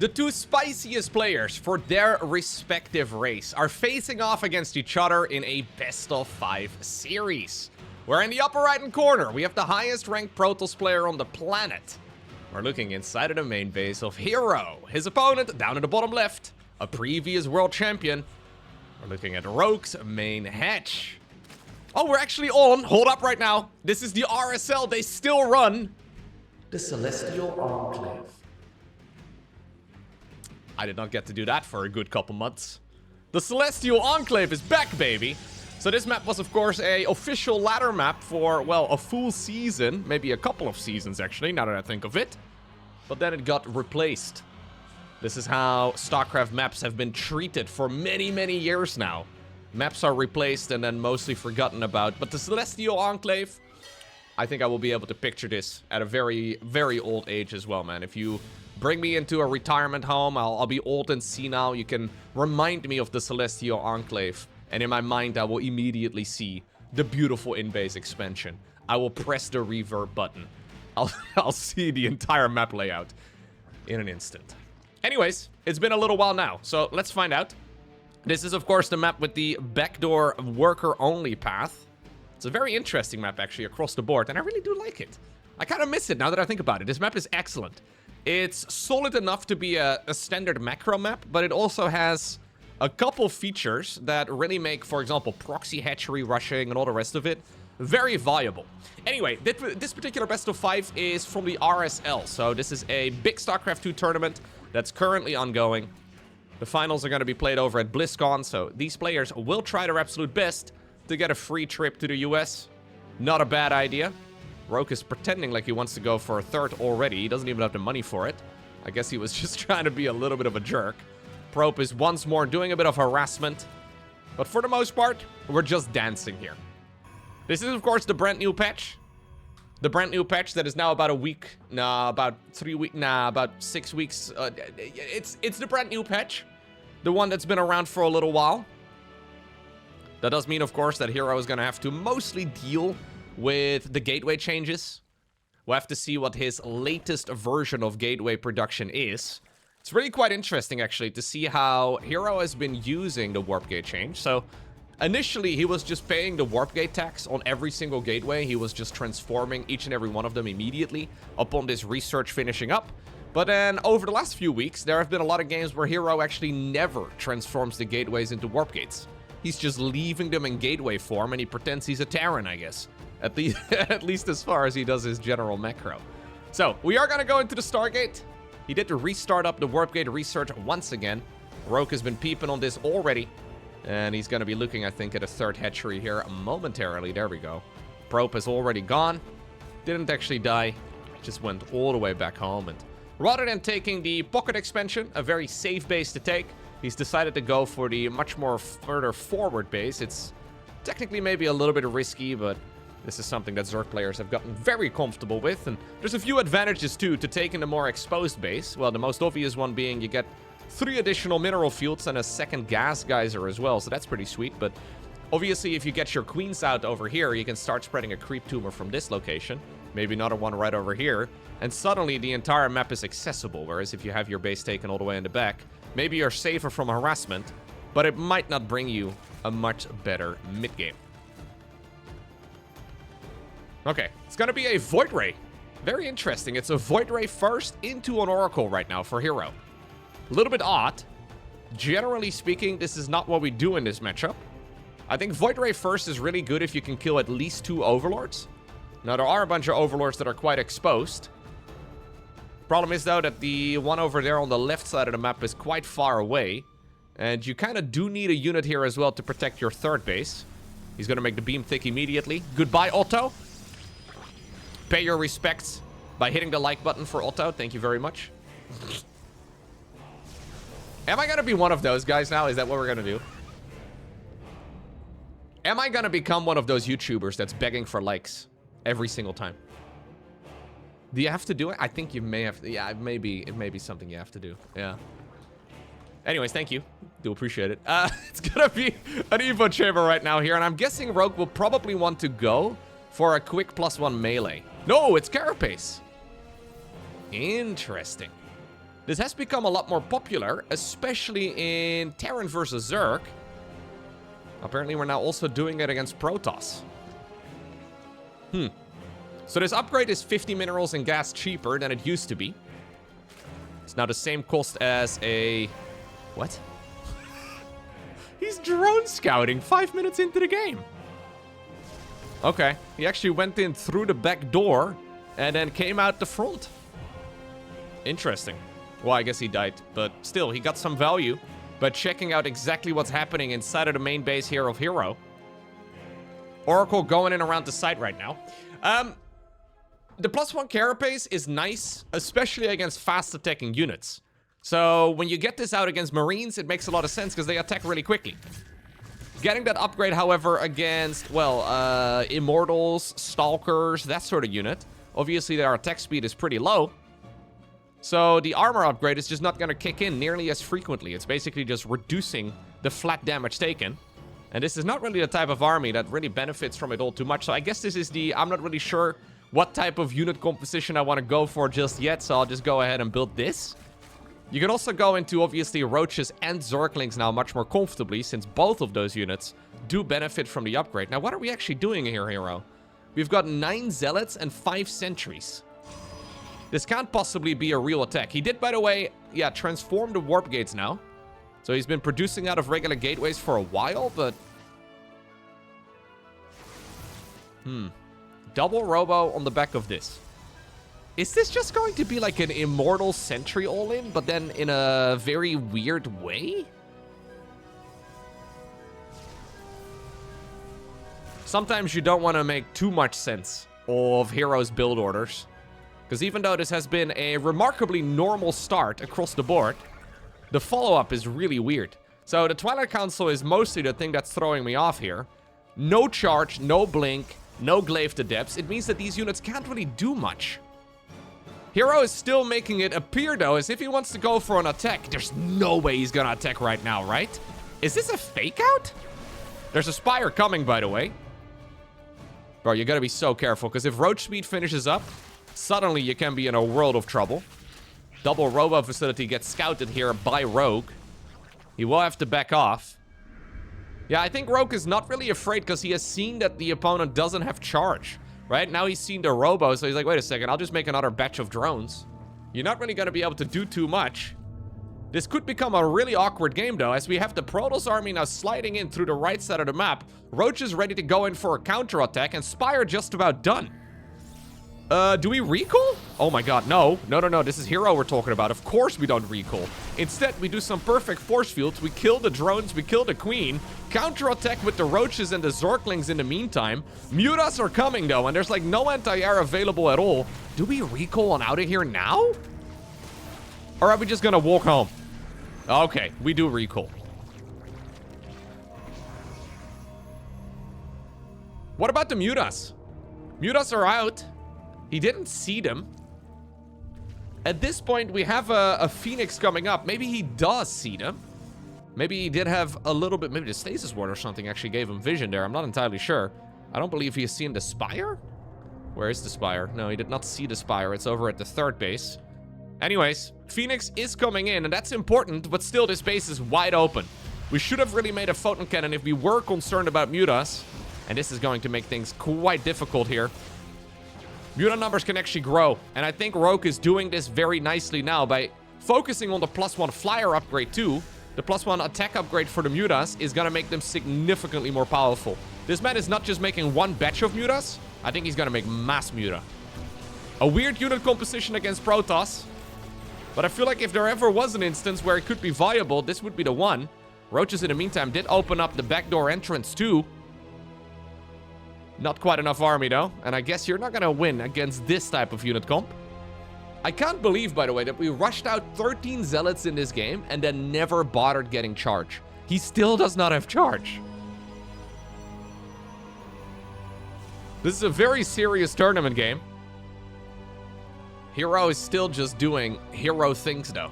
The two spiciest players for their respective race are facing off against each other in a best-of-5 series. Where in the upper right-hand corner, we have the highest-ranked Protoss player on the planet. We're looking inside of the main base of Hero. His opponent, down in the bottom left, a previous world champion. We're looking at Rogue's main hatch. Oh, we're actually on. Hold up right now. This is the RSL. They still run the Celestial Enclave. I did not get to do that for a good couple months. The Celestial Enclave is back, baby. So this map was, of course, a official ladder map for, well, a full season. Maybe a couple of seasons, actually, now that I think of it. But then it got replaced. This is how StarCraft maps have been treated for many, many years now. Maps are replaced and then mostly forgotten about. But the Celestial Enclave, I think I will be able to picture this at a very, very old age as well, man. If you bring me into a retirement home, I'll be old and senile. You can remind me of the Celestial Enclave. And in my mind, I will immediately see the beautiful in-base expansion. I will press the reverb button. I'll see the entire map layout in an instant. Anyways, it's been a little while now, so let's find out. This is, of course, the map with the backdoor worker-only path. It's a very interesting map, actually, across the board, and I really do like it. I kind of miss it now that I think about it. This map is excellent. It's solid enough to be a standard macro map, but it also has a couple features that really make, for example, proxy hatchery rushing and all the rest of it very viable. Anyway, this particular best of 5 is from the RSL, so this is a big StarCraft 2 tournament that's currently ongoing. The finals are going to be played over at BlizzCon, so these players will try their absolute best to get a free trip to the US. Not a bad idea. Rogue is pretending like he wants to go for a third already. He doesn't even have the money for it. I guess he was just trying to be a little bit of a jerk. Probe is once more doing a bit of harassment. But for the most part, we're just dancing here. This is, of course, the brand new patch. The brand new patch that is now about a week. Nah, about 3 weeks. Nah, about 6 weeks. It's the brand new patch. The one that's been around for a little while. That does mean, of course, that Hero is going to have to mostly deal with the gateway changes. We'll have to see what his latest version of gateway production is. It's really quite interesting, actually, to see how Hero has been using the warp gate change. So, initially, he was just paying the warp gate tax on every single gateway. He was just transforming each and every one of them immediately upon this research finishing up. But then, over the last few weeks, there have been a lot of games where Hero actually never transforms the gateways into warp gates. He's just leaving them in gateway form, and he pretends he's a Terran, I guess. At least as far as he does his general macro. So, we are going to go into the Stargate. He did restart up the warp gate research once again. Rogue has been peeping on this already. And he's going to be looking, I think, at a third hatchery here momentarily. There we go. Probe is already gone. Didn't actually die. Just went all the way back home. And rather than taking the pocket expansion, a very safe base to take, he's decided to go for the much more further forward base. It's technically maybe a little bit risky, but this is something that Zerg players have gotten very comfortable with. And there's a few advantages, too, to taking the more exposed base. Well, the most obvious one being you get 3 additional mineral fields and a second gas geyser as well, so that's pretty sweet. But obviously, if you get your queens out over here, you can start spreading a creep tumor from this location. Maybe another one right over here. And suddenly, the entire map is accessible. Whereas if you have your base taken all the way in the back, maybe you're safer from harassment, but it might not bring you a much better mid-game. Okay, it's going to be a Void Ray. Very interesting. It's a Void Ray first into an Oracle right now for Hero. A little bit odd. Generally speaking, this is not what we do in this matchup. I think Void Ray first is really good if you can kill at least 2 Overlords. Now, there are a bunch of Overlords that are quite exposed. Problem is, though, that the one over there on the left side of the map is quite far away. And you kind of do need a unit here as well to protect your third base. He's going to make the beam thick immediately. Goodbye, Otto. Pay your respects by hitting the like button for Otto. Thank you very much. Am I going to be one of those guys now? Is that what we're going to do? Am I going to become one of those YouTubers that's begging for likes every single time? Do you have to do it? I think you may have to. Yeah, it may be something you have to do. Yeah. Anyways, thank you. Do appreciate it. It's going to be an Evo chamber right now here. And I'm guessing Rogue will probably want to go for a quick +1 melee. No, it's Carapace. Interesting. This has become a lot more popular, especially in Terran versus Zerg. Apparently, we're now also doing it against Protoss. So this upgrade is 50 minerals and gas cheaper than it used to be. It's now the same cost as a... What? He's drone scouting 5 minutes into the game. Okay, he actually went in through the back door and then came out the front. Interesting. Well, I guess he died, but still, he got some value by checking out exactly what's happening inside of the main base here of Hero. Oracle going in around the site right now. The +1 carapace is nice, especially against fast attacking units. So when you get this out against Marines, it makes a lot of sense because they attack really quickly. Getting that upgrade, however, against, well, Immortals, Stalkers, that sort of unit. Obviously, their attack speed is pretty low. So the armor upgrade is just not going to kick in nearly as frequently. It's basically just reducing the flat damage taken. And this is not really the type of army that really benefits from it all too much. So I guess this is the... I'm not really sure what type of unit composition I want to go for just yet. So I'll just go ahead and build this. You can also go into, obviously, Roaches and Zerglings now much more comfortably, since both of those units do benefit from the upgrade. Now, what are we actually doing here, Hero? We've got 9 Zealots and 5 Sentries. This can't possibly be a real attack. He did, by the way, yeah, transform the Warp Gates now. So he's been producing out of regular gateways for a while, but... Double Robo on the back of this. Is this just going to be like an Immortal Sentry all-in, but then in a very weird way? Sometimes you don't want to make too much sense of Hero's build orders. Because even though this has been a remarkably normal start across the board, the follow-up is really weird. So the Twilight Council is mostly the thing that's throwing me off here. No charge, no blink, no glaive to depths. It means that these units can't really do much. Hero is still making it appear, though, as if he wants to go for an attack. There's no way he's gonna attack right now, right? Is this a fake out? There's a Spire coming, by the way. Bro, you gotta be so careful, because if Roach Speed finishes up, suddenly you can be in a world of trouble. Double Robo Facility gets scouted here by Rogue. He will have to back off. Yeah, I think Rogue is not really afraid because he has seen that the opponent doesn't have charge. Right? Now he's seen the Robo, so he's like, wait a second, I'll just make another batch of drones. You're not really going to be able to do too much. This could become a really awkward game, though, as we have the Protoss army now sliding in through the right side of the map. Roach is ready to go in for a counterattack, and Spire just about done. Do we recall? Oh my god, no. No. This is Hero we're talking about. Of course we don't recall. Instead, we do some perfect force fields. We kill the drones. We kill the queen. Counterattack with the Roaches and the Zerglings in the meantime. Mutas are coming, though, and there's like no anti-air available at all. Do we recall on out of here now? Or are we just gonna walk home? Okay, we do recall. What about the Mutas? Mutas are out. He didn't see them. At this point, we have a Phoenix coming up. Maybe he does see them. Maybe he did have a little bit... Maybe the Stasis Ward or something actually gave him vision there. I'm not entirely sure. I don't believe he has seen the Spire. Where is the Spire? No, he did not see the Spire. It's over at the 3rd base. Anyways, Phoenix is coming in, and that's important, but still this base is wide open. We should have really made a photon cannon if we were concerned about Mutas. And this is going to make things quite difficult here. Muta numbers can actually grow, and I think Rogue is doing this very nicely now by focusing on the +1 flyer upgrade too. The +1 attack upgrade for the Mutas is gonna make them significantly more powerful. This man is not just making one batch of Mutas, I think he's gonna make mass Muta. A weird unit composition against Protoss, but I feel like if there ever was an instance where it could be viable, this would be the one. Roaches in the meantime did open up the backdoor entrance too. Not quite enough army, though. And I guess you're not going to win against this type of unit comp. I can't believe, by the way, that we rushed out 13 Zealots in this game and then never bothered getting charge. He still does not have charge. This is a very serious tournament game. Hero is still just doing Hero things, though.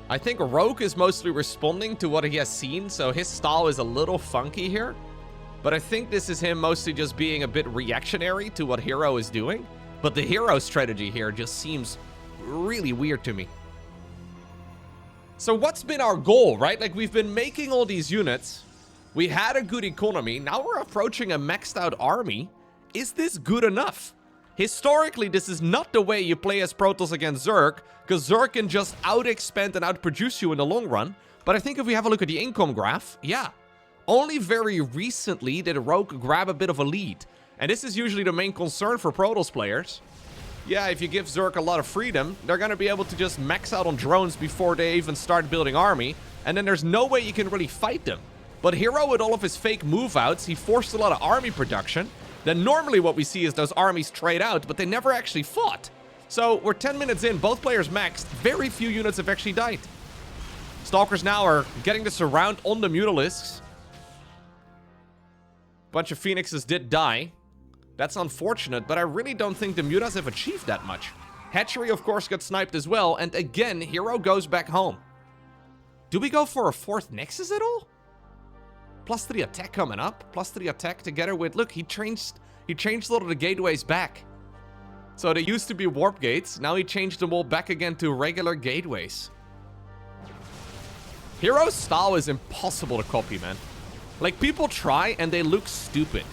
I think Rogue is mostly responding to what he has seen, so his style is a little funky here. But I think this is him mostly just being a bit reactionary to what Hero is doing. But the Hero strategy here just seems really weird to me. So what's been our goal, right? Like, we've been making all these units. We had a good economy. Now we're approaching a maxed out army. Is this good enough? Historically, this is not the way you play as Protoss against Zerg, because Zerg can just out-expand and out-produce you in the long run. But I think if we have a look at the income graph, yeah. Only very recently did Rogue grab a bit of a lead. And this is usually the main concern for Protoss players. Yeah, if you give Zerg a lot of freedom, they're going to be able to just max out on drones before they even start building army. And then there's no way you can really fight them. But Hero, with all of his fake move-outs, he forced a lot of army production. Then normally what we see is those armies trade out, but they never actually fought. So we're 10 minutes in, both players maxed. Very few units have actually died. Stalkers now are getting the surround on the Mutalisks. Bunch of Phoenixes did die. That's unfortunate, but I really don't think the Mutas have achieved that much. Hatchery, of course, got sniped as well, and again, Hero goes back home. Do we go for a 4th Nexus at all? +3 attack coming up. +3 attack together with... Look, he changed a lot of the gateways back. So they used to be warp gates. Now he changed them all back again to regular gateways. Hero's style is impossible to copy, man. Like, people try and they look stupid.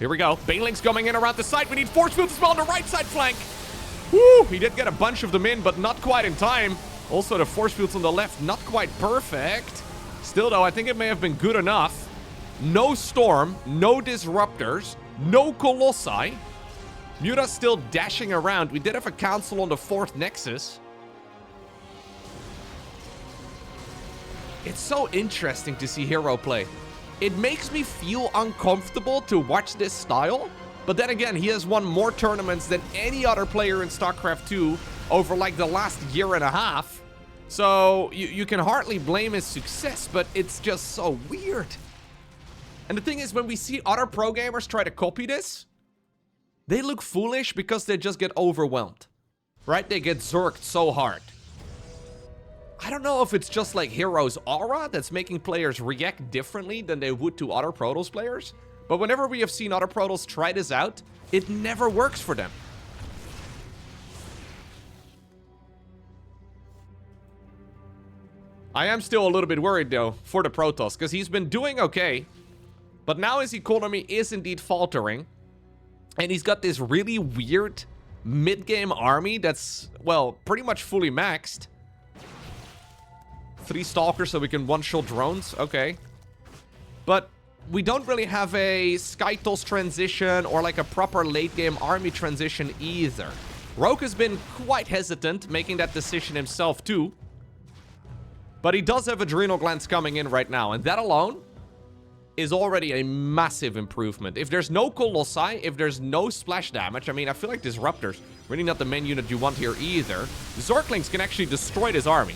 Here we go. Banelings coming in around the side. We need force fields as well on the right side flank. Woo! He did get a bunch of them in, but not quite in time. Also, the force fields on the left, not quite perfect. Still, though, I think it may have been good enough. No Storm, no Disruptors, no Colossi. Muta's still dashing around. We did have a Council on the 4th Nexus. It's so interesting to see Hero play. It makes me feel uncomfortable to watch this style. But then again, he has won more tournaments than any other player in StarCraft 2 over like the last year and a half. So you can hardly blame his success, but it's just so weird. And the thing is, when we see other pro gamers try to copy this, they look foolish because they just get overwhelmed. Right? They get zerked so hard. I don't know if it's just like Hero's aura that's making players react differently than they would to other Protoss players. But whenever we have seen other Protoss try this out, it never works for them. I am still a little bit worried, though, for the Protoss, because he's been doing okay. But now his economy is indeed faltering. And he's got this really weird mid-game army that's, well, pretty much fully maxed. 3 Stalkers so we can one-shot drones. Okay. But we don't really have a Skytoss transition or like a proper late-game army transition either. Rogue has been quite hesitant making that decision himself too. But he does have Adrenal Glands coming in right now, and that alone is already a massive improvement. If there's no Colossi, if there's no splash damage, I mean, I feel like Disruptors, really not the main unit you want here either. Zerglings can actually destroy this army.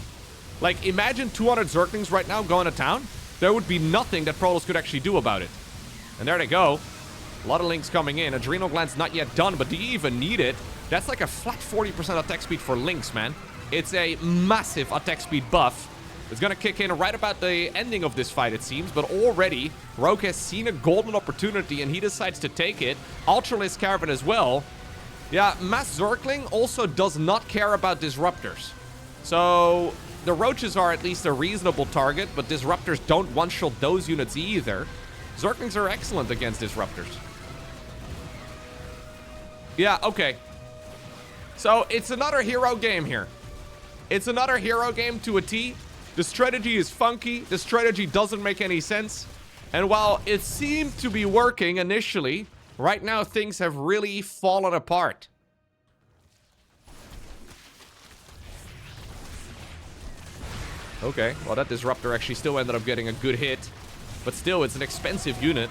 Like, imagine 200 Zerglings right now going to town. There would be nothing that Protoss could actually do about it. And there they go. A lot of links coming in. Adrenal Glands not yet done, but do you even need it? That's like a flat 40% attack speed for links, man. It's a massive attack speed buff. It's gonna kick in right about the ending of this fight, it seems, but already Rogue has seen a golden opportunity and he decides to take it. Ultralisk Caravan as well. Yeah, Mass Zergling also does not care about Disruptors. So the Roaches are at least a reasonable target, but Disruptors don't one-shot those units either. Zerglings are excellent against Disruptors. Yeah, okay. So it's another hero game here. It's another hero game to a T. The strategy is funky. The strategy doesn't make any sense. And while it seemed to be working initially, right now things have really fallen apart. Okay, well that Disruptor actually still ended up getting a good hit. But still, it's an expensive unit.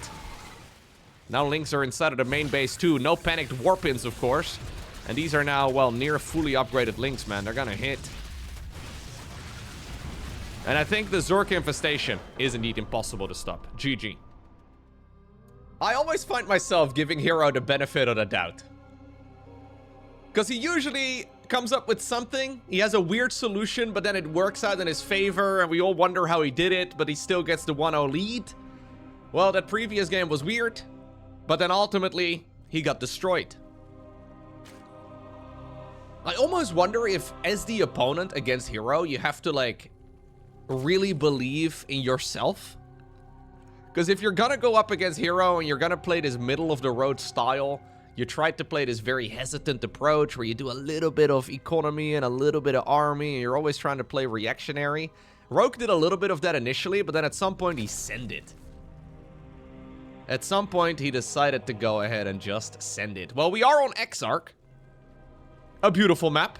Now links are inside of the main base too. No panicked warpins, of course. And these are now, well, near fully upgraded links, man. They're gonna hit. And I think the Zerg infestation is indeed impossible to stop. GG. I always find myself giving Hero the benefit of the doubt. Because he usually comes up with something. He has a weird solution, but then it works out in his favor, and we all wonder how he did it, but he still gets the 1-0 lead. Well, that previous game was weird, but then ultimately, he got destroyed. I almost wonder if, as the opponent against Hero, you have to, like, really believe in yourself. Because if you're gonna go up against Hero and you're gonna play this middle-of-the-road style, you try to play this very hesitant approach where you do a little bit of economy and a little bit of army, and you're always trying to play reactionary. Rogue did a little bit of that initially, but then at some point he sent it. At some point he decided to go ahead and just send it. Well, we are on Exarch. A beautiful map.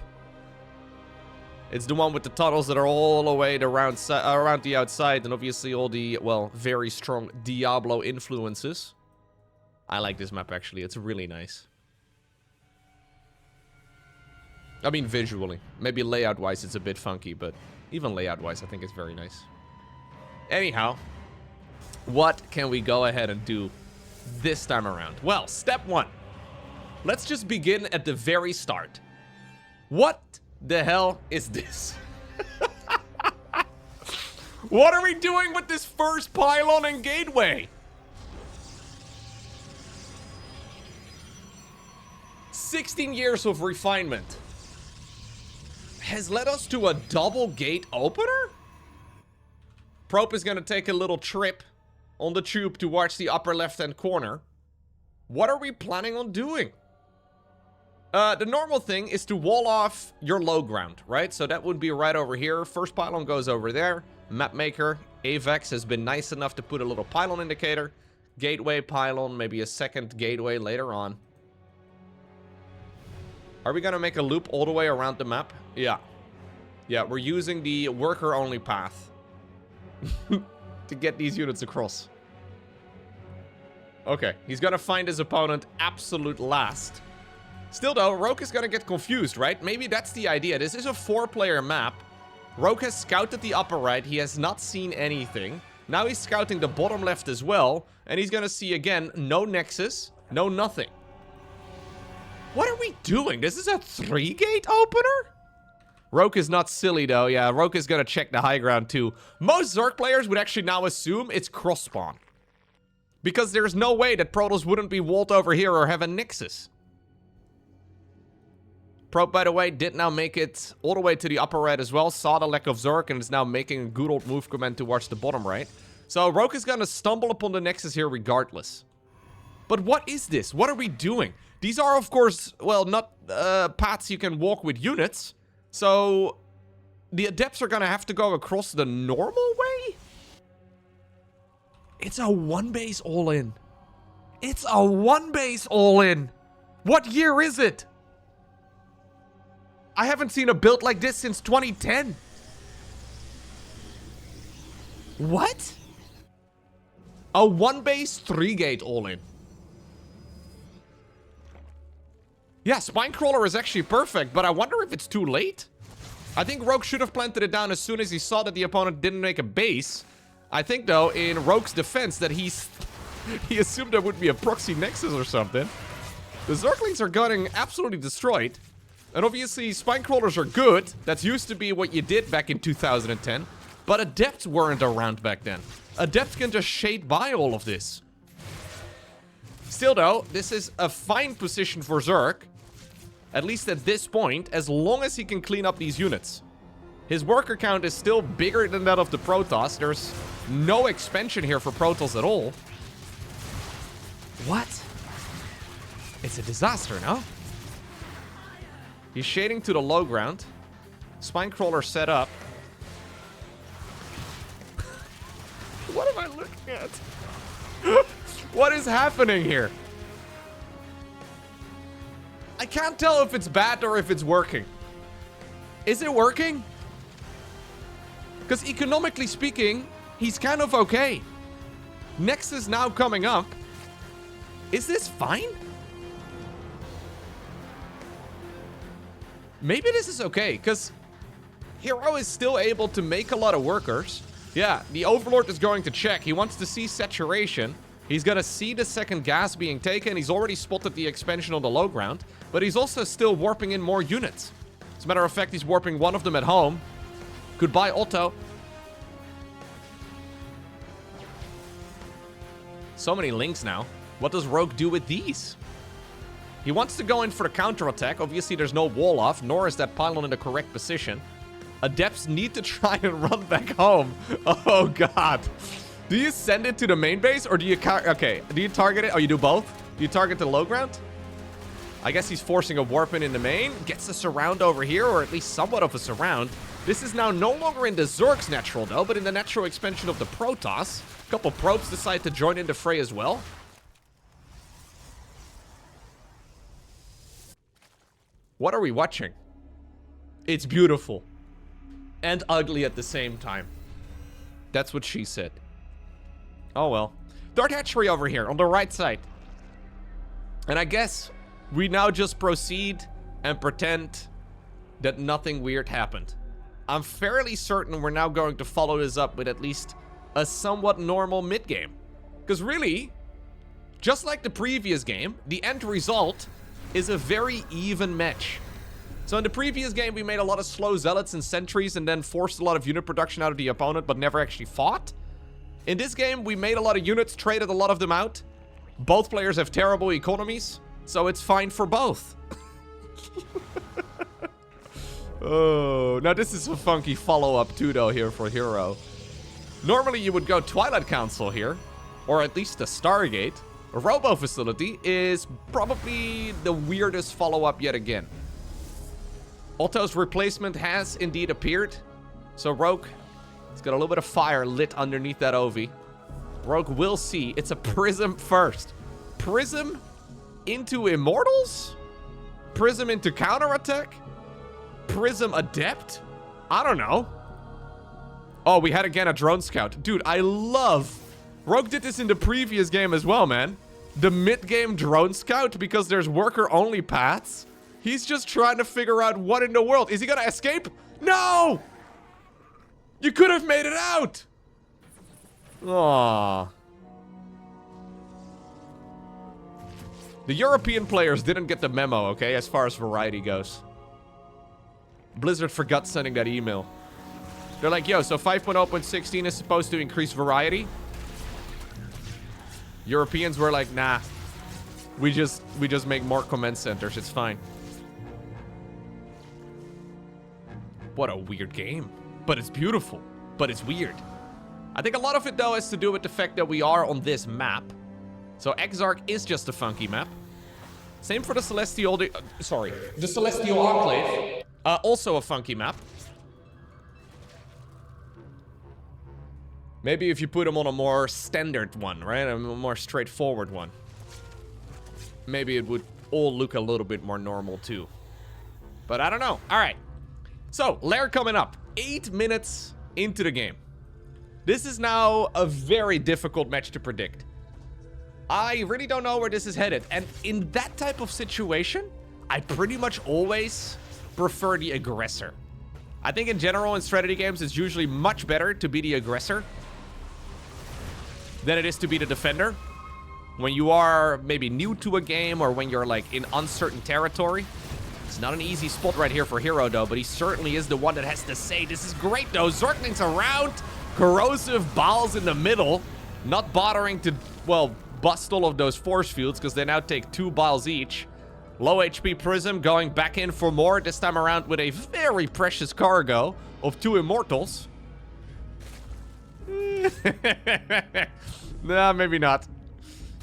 It's the one with the tunnels that are all the way around the outside, and obviously all the, well, very strong Diablo influences. I like this map, actually. It's really nice. I mean, visually. Maybe layout-wise it's a bit funky, but even layout-wise I think it's very nice. Anyhow, what can we go ahead and do this time around? Well, step one. Let's just begin at the very start. What the hell is this? What are we doing with this first pylon and gateway? 16 years of refinement has led us to a double gate opener? Probe is gonna take a little trip on the tube towards the upper left-hand corner. What are we planning on doing? The normal thing is to wall off your low ground, right? So that would be right over here. First pylon goes over there. Mapmaker, Avex has been nice enough to put a little pylon indicator. Gateway pylon, maybe a second gateway later on. Are we gonna make a loop all the way around the map? Yeah. Yeah, we're using the worker-only path to get these units across. Okay, he's gonna find his opponent absolute last. Still though, Rogue is gonna get confused, right? Maybe that's the idea. This is a 4-player map. Rogue has scouted the upper right. He has not seen anything. Now he's scouting the bottom left as well. And he's gonna see again, no nexus, no nothing. What are we doing? This is a 3-gate opener? Rogue is not silly though. Yeah, Rogue is gonna check the high ground too. Most Zerg players would actually now assume it's cross spawn. Because there's no way that Protoss wouldn't be walled over here or have a nexus. Probe, by the way, did now make it all the way to the upper right as well. Saw the lack of Zerg and is now making a good old move command towards the bottom right. So Rogue is gonna stumble upon the nexus here regardless. But what is this? What are we doing? These are, of course, well, not paths you can walk with units. So the adepts are gonna have to go across the normal way? It's a 1-base all-in. It's a 1-base all-in. What year is it? I haven't seen a build like this since 2010. What? A 1-base 3-gate all-in. Yeah, Spinecrawler is actually perfect, but I wonder if it's too late. I think Rogue should have planted it down as soon as he saw that the opponent didn't make a base. I think, though, in Rogue's defense, that he assumed there would be a proxy nexus or something. The Zerglings are getting absolutely destroyed. And obviously, Spinecrawlers are good. That used to be what you did back in 2010. But Adepts weren't around back then. Adepts can just shade by all of this. Still, though, this is a fine position for Zerg. At least at this point, as long as he can clean up these units. His worker count is still bigger than that of the Protoss. There's no expansion here for Protoss at all. What? It's a disaster, no? He's shading to the low ground. Spinecrawler set up. What am I looking at? What is happening here? I can't tell if it's bad or if it's working. Is it working? Because economically speaking, he's kind of okay. Nexus now coming up. Is this fine? Maybe this is okay, because Hero is still able to make a lot of workers. Yeah, the Overlord is going to check. He wants to see saturation. He's going to see the second gas being taken. He's already spotted the expansion on the low ground, but he's also still warping in more units. As a matter of fact, he's warping one of them at home. Goodbye, Otto. So many links now. What does Rogue do with these? He wants to go in for the counterattack. Obviously, there's no wall off, nor is that pylon in the correct position. Adepts need to try and run back home. Oh, God. Do you send it to the main base, or do you... Okay, do you target it? Oh, you do both? Do you target the low ground? I guess he's forcing a warp in the main. Gets a surround over here, or at least somewhat of a surround. This is now no longer in the Zerg's natural, though, but in the natural expansion of the Protoss. A couple probes decide to join in the fray as well. What are we watching? It's beautiful. And ugly at the same time. That's what she said. Oh well. Dart hatchery over here on the right side. And I guess we now just proceed and pretend that nothing weird happened. I'm fairly certain we're now going to follow this up with at least a somewhat normal mid-game. Because really, just like the previous game, the end result is a very even match. So in the previous game, we made a lot of slow zealots and sentries and then forced a lot of unit production out of the opponent, but never actually fought. In this game, we made a lot of units, traded a lot of them out. Both players have terrible economies, so it's fine for both. Oh, now this is a funky follow-up too, though, here for Hero. Normally, you would go Twilight Council here, or at least a Stargate. A Robo Facility is probably the weirdest follow-up yet again. Otto's replacement has indeed appeared. So Rogue, it's got a little bit of fire lit underneath that OV. Rogue will see. It's a Prism first. Prism into Immortals? Prism into Counterattack? Prism Adept? I don't know. Oh, we had again a Drone Scout. Dude, I love... Rogue did this in the previous game as well, man. The mid-game Drone Scout, because there's worker-only paths. He's just trying to figure out what in the world. Is he gonna escape? No! You could have made it out! Aww. The European players didn't get the memo, okay, as far as variety goes. Blizzard forgot sending that email. They're like, yo, so 5.0.16 is supposed to increase variety? Europeans were like, nah. We just make more command centers, it's fine. What a weird game. But it's beautiful. But it's weird. I think a lot of it, though, has to do with the fact that we are on this map. So Exarch is just a funky map. Same for the Celestial... the Celestial Enclave. Also a funky map. Maybe if you put them on a more standard one, right? A more straightforward one. Maybe it would all look a little bit more normal, too. But I don't know. All right. So, Lair coming up. 8 minutes into the game. This is now a very difficult match to predict. I really don't know where this is headed. And in that type of situation, I pretty much always prefer the aggressor. I think in general in strategy games, it's usually much better to be the aggressor than it is to be the defender. When you are maybe new to a game or when you're like in uncertain territory. It's not an easy spot right here for Hero, though, but he certainly is the one that has to say, this is great, though. Zerglings around, corrosive balls in the middle, not bothering to, well, bust all of those force fields because they now take 2 balls each. Low HP Prism going back in for more, this time around with a very precious cargo of 2 Immortals. Nah, maybe not.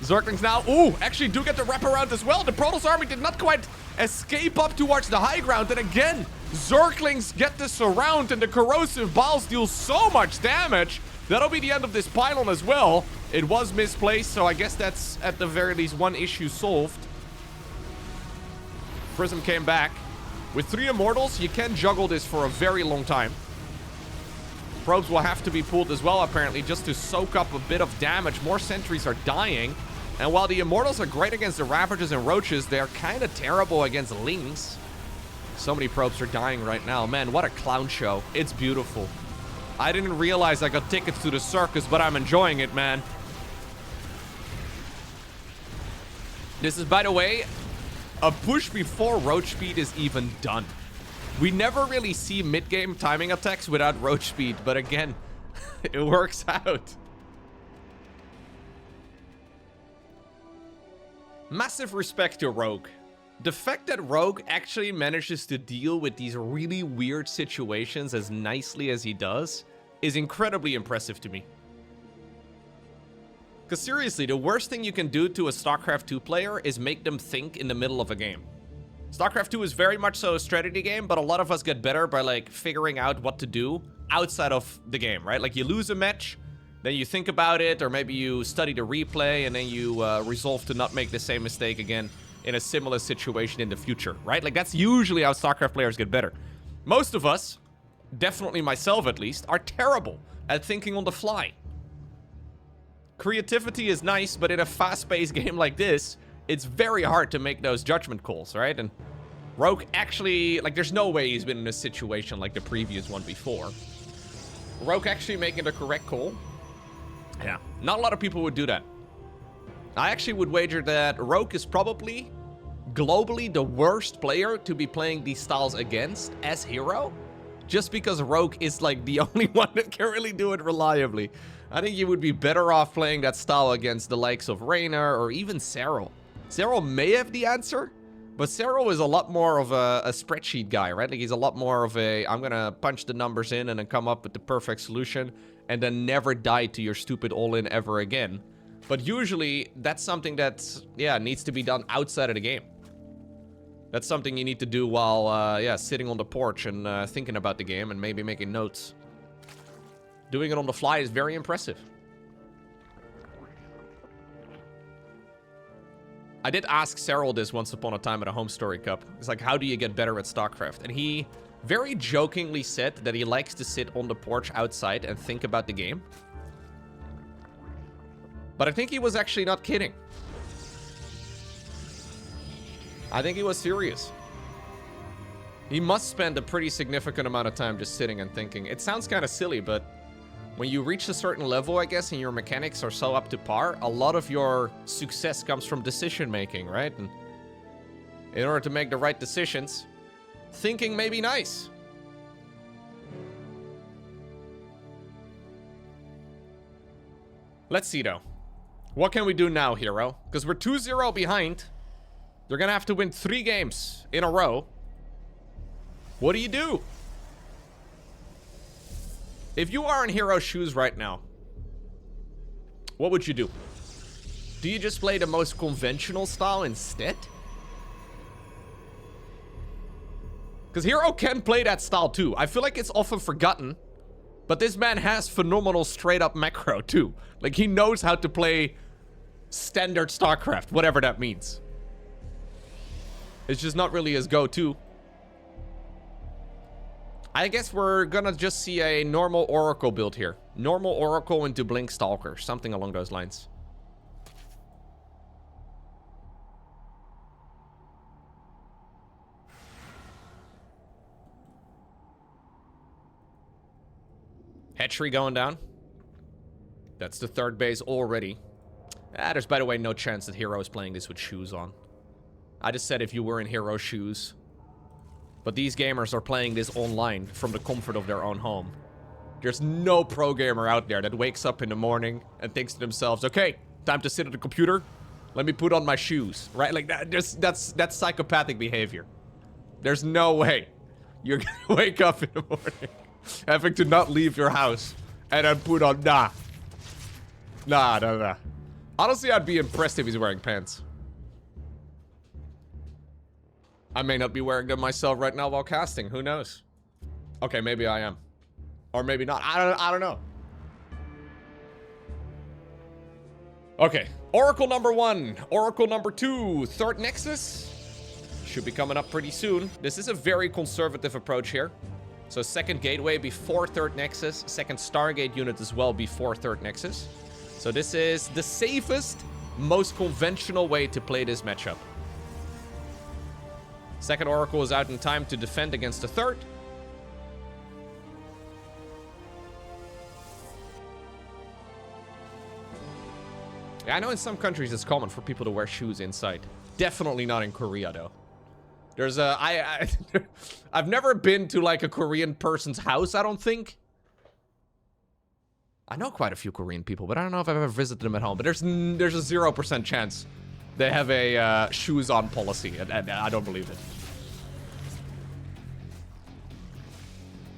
Zerglings now, ooh, actually do get the wraparound as well. The Protoss army did not quite escape up towards the high ground. And again, Zerglings get the surround and the corrosive balls deal so much damage. That'll be the end of this pylon as well. It was misplaced, so I guess that's at the very least one issue solved. Prism came back. With 3 Immortals, you can juggle this for a very long time. Probes will have to be pulled as well, apparently, just to soak up a bit of damage. More sentries are dying. And while the Immortals are great against the Ravagers and Roaches, they're kind of terrible against Lings. So many probes are dying right now. Man, what a clown show. It's beautiful. I didn't realize I got tickets to the circus, but I'm enjoying it, man. This is, by the way, a push before Roach Speed is even done. We never really see mid-game timing attacks without Roach Speed, but again, it works out. Massive respect to Rogue. The fact that Rogue actually manages to deal with these really weird situations as nicely as he does is incredibly impressive to me. Because seriously, the worst thing you can do to a StarCraft 2 player is make them think in the middle of a game. StarCraft 2 is very much so a strategy game, but a lot of us get better by like figuring out what to do outside of the game, right? Like you lose a match, then you think about it, or maybe you study the replay, and then you resolve to not make the same mistake again in a similar situation in the future, right? Like that's usually how StarCraft players get better. Most of us, definitely myself at least, are terrible at thinking on the fly. Creativity is nice, but in a fast-paced game like this, it's very hard to make those judgment calls, right? And Rogue actually, like there's no way he's been in a situation like the previous one before. Rogue actually making the correct call. Yeah, not a lot of people would do that. I actually would wager that Rogue is probably, globally, the worst player to be playing these styles against as hero. Just because Rogue is, like, the only one that can really do it reliably. I think you would be better off playing that style against the likes of Reyna or even Serral. Serral may have the answer, but Serral is a lot more of a spreadsheet guy, right? Like, he's a lot more of a, I'm gonna punch the numbers in and then come up with the perfect solution and then never die to your stupid all-in ever again. But usually, that's something that, yeah, needs to be done outside of the game. That's something you need to do while, yeah, sitting on the porch and thinking about the game and maybe making notes. Doing it on the fly is very impressive. I did ask Serral this once upon a time at a Home Story Cup. It's like, how do you get better at StarCraft? And he very jokingly said that he likes to sit on the porch outside and think about the game. But I think he was actually not kidding. I think he was serious. He must spend a pretty significant amount of time just sitting and thinking. It sounds kind of silly, but when you reach a certain level, I guess, and your mechanics are so up to par, a lot of your success comes from decision making, right? And in order to make the right decisions, thinking may be nice. Let's see, though. What can we do now, hero? Because we're 2-0 behind. You're gonna have to win 3 games in a row. What do you do? If you are in Hero's shoes right now, what would you do? Do you just play the most conventional style instead? Because Hero can play that style too. I feel like it's often forgotten. But this man has phenomenal straight-up macro, too. Like, he knows how to play standard StarCraft, whatever that means. It's just not really his go-to. I guess we're gonna just see a normal Oracle build here. Normal Oracle into Blink Stalker, something along those lines. Hatchery going down. That's the 3rd base already. There's, by the way, no chance that Hero is playing this with shoes on. I just said if you were in Hero's shoes. But these gamers are playing this online from the comfort of their own home. There's no pro gamer out there that wakes up in the morning and thinks to themselves, okay, time to sit at the computer. Let me put on my shoes, right? Like, that's psychopathic behavior. There's no way you're gonna wake up in the morning having to not leave your house and then put on, nah. Honestly, I'd be impressed if he's wearing pants. I may not be wearing them myself right now while casting. Who knows? Okay, maybe I am. Or maybe not. I don't know. Okay. Oracle number 1. Oracle number 2. 3rd Nexus. Should be coming up pretty soon. This is a very conservative approach here. So 2nd Gateway before 3rd Nexus. 2nd Stargate unit as well before 3rd Nexus. So this is the safest, most conventional way to play this matchup. 2nd Oracle is out in time to defend against the 3rd. Yeah, I know in some countries it's common for people to wear shoes inside. Definitely not in Korea, though. There's a... I've never been to, like, a Korean person's house, I don't think. I know quite a few Korean people, but I don't know if I've ever visited them at home. But there's a 0% chance they have a shoes on policy, and I don't believe it.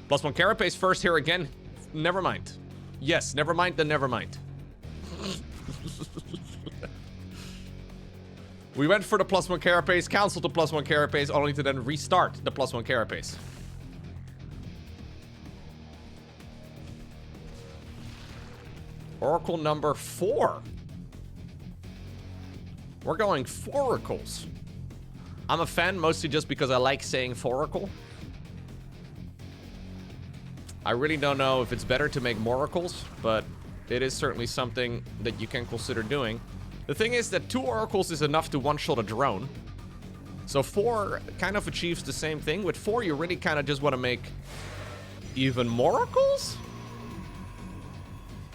+1 carapace first here again. Never mind. Yes, never mind, then never mind. We went for the +1 carapace, canceled the +1 carapace, only to then restart the +1 carapace. Oracle number 4. We're going 4 oracles. I'm a fan mostly just because I like saying 4 oracle. I really don't know if it's better to make more oracles, but it is certainly something that you can consider doing. The thing is that 2 oracles is enough to one-shot a drone. So 4 kind of achieves the same thing. With 4, you really kind of just want to make even more oracles?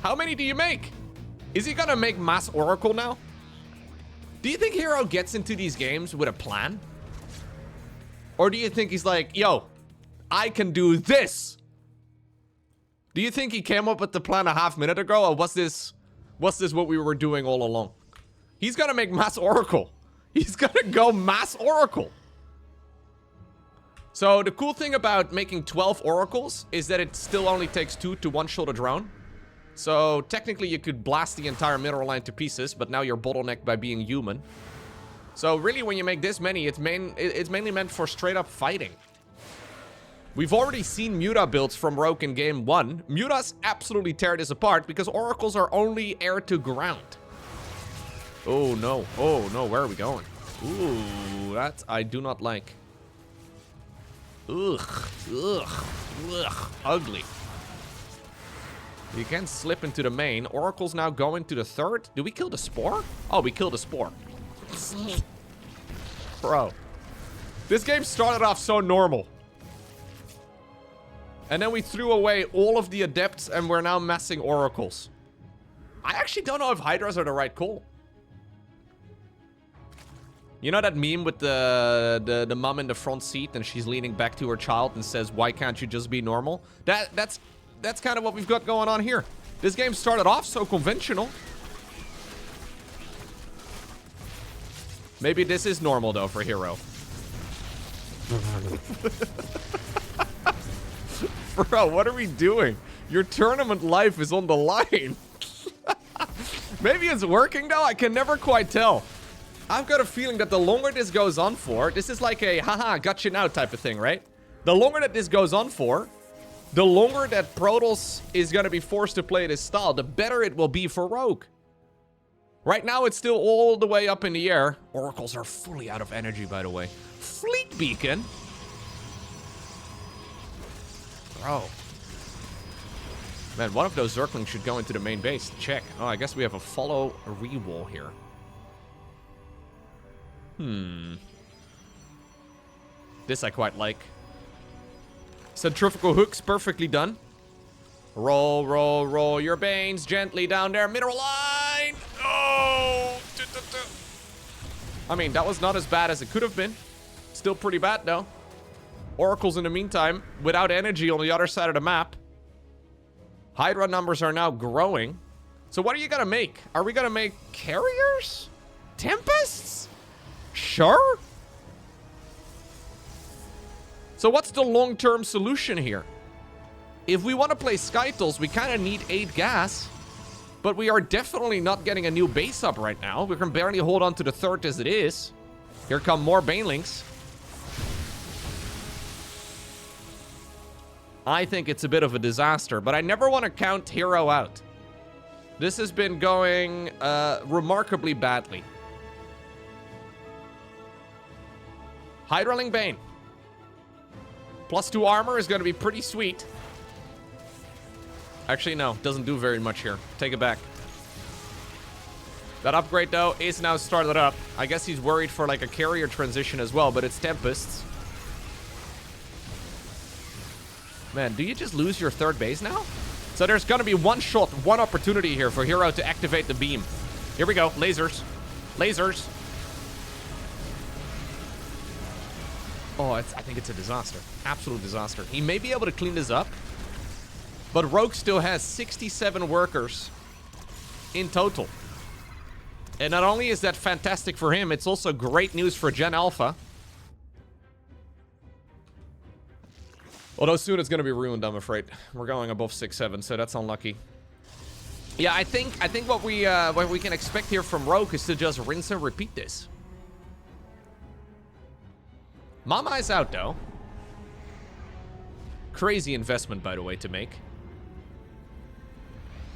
How many do you make? Is he gonna make mass oracle now? Do you think Hero gets into these games with a plan? Or do you think he's like, yo, I can do this? Do you think he came up with the plan a half-minute ago, or was this what we were doing all along? He's gonna make mass oracle. He's gonna go mass oracle. So the cool thing about making 12 oracles is that it still only takes 2 to one-shot a drone. So technically you could blast the entire mineral line to pieces, but now you're bottlenecked by being human. So really when you make this many, it's mainly meant for straight up fighting. We've already seen Muta builds from Rogue in game 1. Mutas absolutely tear this apart because oracles are only air to ground. Oh no, where are we going? Ooh, that I do not like. Ugh, ugly. You can slip into the main. Oracles now go into the third. Do we kill the spore? Oh, we killed the spore. Bro. This game started off so normal. And then we threw away all of the adepts and we're now messing oracles. I actually don't know if hydras are the right call. You know that meme with the mom in the front seat and she's leaning back to her child and says, why can't you just be normal? That's kind of what we've got going on here. This game started off so conventional. Maybe this is normal though for Hero. Bro, what are we doing? Your tournament life is on the line. Maybe it's working though, I can never quite tell. I've got a feeling that the longer this goes on for, this is like a haha, got you now type of thing, right? The longer that this goes on for, the longer that Protoss is going to be forced to play this style, the better it will be for Rogue. Right now, it's still all the way up in the air. Oracles are fully out of energy, by the way. Fleet Beacon? Bro. Man, one of those Zerglings should go into the main base. Check. Oh, I guess we have a follow re-wall here. This I quite like. Centrifugal hooks, perfectly done. Roll, roll, roll your banes gently down there. Mineral line! Oh! I mean, that was not as bad as it could have been. Still pretty bad, though. Oracles, in the meantime, without energy on the other side of the map. Hydra numbers are now growing. So what are you gonna make? Are we gonna make carriers? Tempests? Sure. So what's the long-term solution here? If we want to play Skytles, we kind of need 8 gas. But we are definitely not getting a new base up right now. We can barely hold on to the third as it is. Here come more Banelings. I think it's a bit of a disaster, but I never want to count Hero out. This has been going remarkably badly. Hydraling Bane. +2 armor is going to be pretty sweet. Actually, no. Doesn't do very much here. Take it back. That upgrade, though, is now started up. I guess he's worried for, like, a carrier transition as well, but it's Tempests. Man, do you just lose your third base now? So there's going to be one shot, one opportunity here for Hero to activate the beam. Here we go. Lasers. Lasers. Oh, I think it's a disaster. Absolute disaster. He may be able to clean this up, but Rogue still has 67 workers in total. And not only is that fantastic for him, it's also great news for Gen Alpha. Although soon it's going to be ruined, I'm afraid. We're going above 6-7, so that's unlucky. Yeah, I think what we can expect here from Rogue is to just rinse and repeat this. Mama is out, though. Crazy investment, by the way, to make.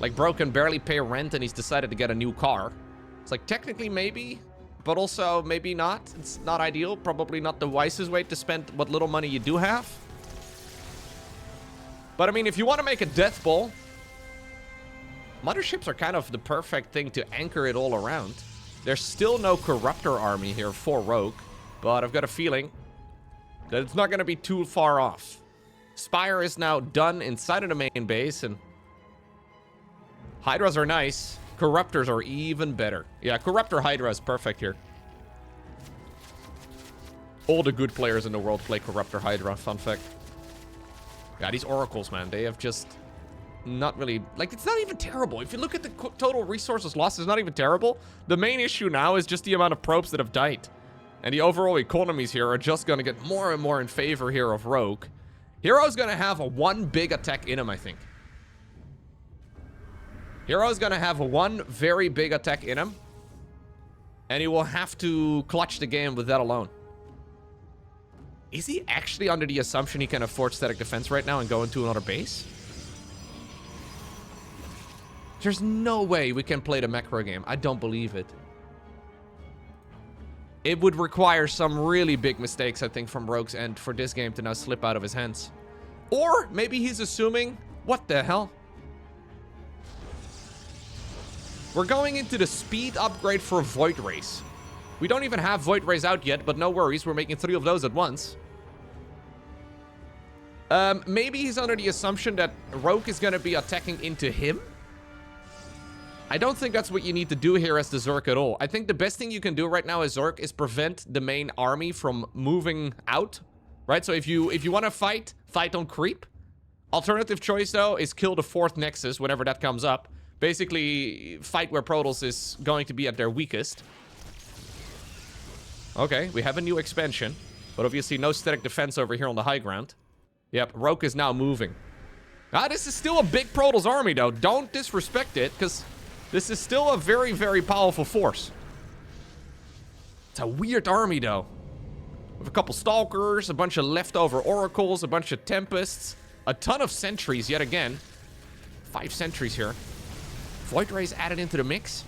Like, bro can barely pay rent and he's decided to get a new car. It's like, technically, maybe, but also maybe not. It's not ideal. Probably not the wisest way to spend what little money you do have. But, I mean, if you want to make a death ball, motherships are kind of the perfect thing to anchor it all around. There's still no Corruptor army here for Rogue, but I've got a feeling that it's not going to be too far off. Spire is now done inside of the main base, and Hydras are nice. Corruptors are even better. Yeah, Corruptor Hydra is perfect here. All the good players in the world play Corruptor Hydra, fun fact. Yeah, these Oracles, man, they have just not really... Like, it's not even terrible. If you look at the total resources lost, it's not even terrible. The main issue now is just the amount of probes that have died. And the overall economies here are just going to get more and more in favor here of Rogue. Hero's going to have a one big attack in him, I think. Hero's going to have a one very big attack in him. And he will have to clutch the game with that alone. Is he actually under the assumption he can afford static defense right now and go into another base? There's no way we can play the macro game. I don't believe it. It would require some really big mistakes, I think, from Rogue's end for this game to now slip out of his hands. Or maybe he's assuming... What the hell? We're going into the speed upgrade for Void Rays. We don't even have Void Rays out yet, but no worries. We're making 3 of those at once. Maybe he's under the assumption that Rogue is going to be attacking into him. I don't think that's what you need to do here as the Zerg at all. I think the best thing you can do right now as Zerg is prevent the main army from moving out. Right? So if you want to fight on creep. Alternative choice, though, is kill the 4th Nexus whenever that comes up. Basically, fight where Protoss is going to be at their weakest. Okay, we have a new expansion. But obviously no static defense over here on the high ground. Yep, Rogue is now moving. Ah, this is still a big Protoss army, though. Don't disrespect it, because this is still a very, very powerful force. It's a weird army, though. With a couple Stalkers, a bunch of leftover Oracles, a bunch of Tempests, a ton of Sentries yet again. 5 Sentries here. Void Rays added into the mix.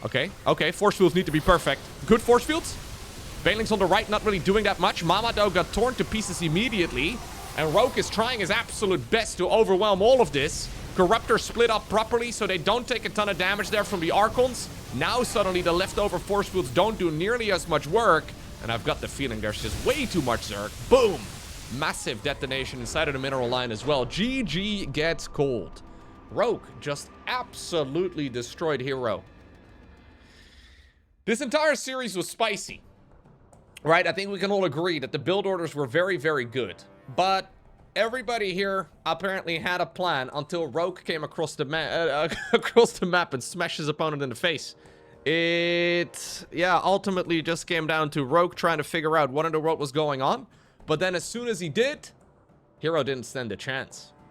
Okay, okay, force fields need to be perfect. Good force fields. Bailing's on the right, not really doing that much. Mama, though, got torn to pieces immediately. And Rogue is trying his absolute best to overwhelm all of this. Corruptor split up properly so they don't take a ton of damage there from the Archons. Now suddenly the leftover force fields don't do nearly as much work. And I've got the feeling there's just way too much Zerg. Boom! Massive detonation inside of the mineral line as well. GG gets cold. Rogue just absolutely destroyed Hero. This entire series was spicy. Right, I think we can all agree that the build orders were very, very good. But everybody here apparently had a plan until Rogue came across the map and smashed his opponent in the face. It, yeah, ultimately just came down to Rogue trying to figure out what in the world was going on. But then as soon as he did, Hero didn't stand a chance.